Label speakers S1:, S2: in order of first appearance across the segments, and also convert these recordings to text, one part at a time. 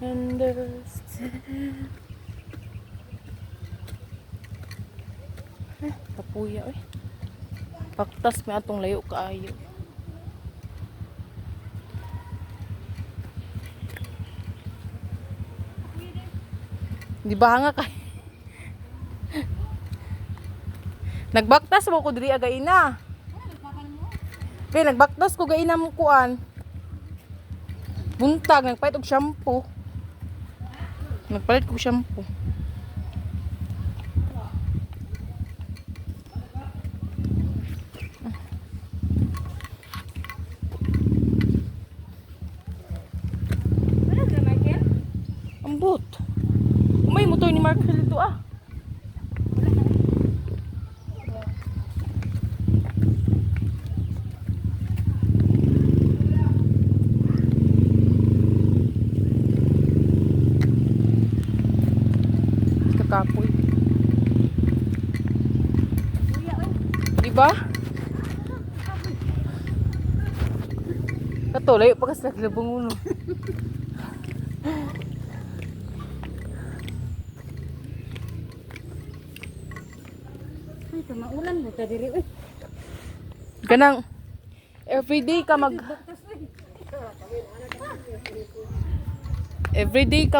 S1: understand. Kapuya eh. Paktas may atong layo kaayo. Di ba nga kay? Nagbaktas mo ko diri aga ina. Kay nagbaktas ko gaina mo kuan. Buntag nagpalit og shampoo. Nagpalit ko shampoo. Ambot. May motor ni Markel dito ah. Kakapoy. Diba? Kato, layo pa kasi naglabang uno.
S2: Ay, maulan mo ta diri uy.
S1: Ganang everyday ka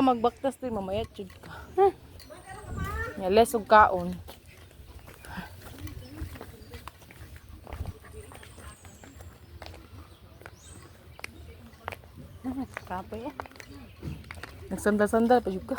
S1: magbaktas din mamaya jud ka. Ya less og kaon.
S2: Kapoy eh.
S1: Nagsandal-sandal pa jud ka.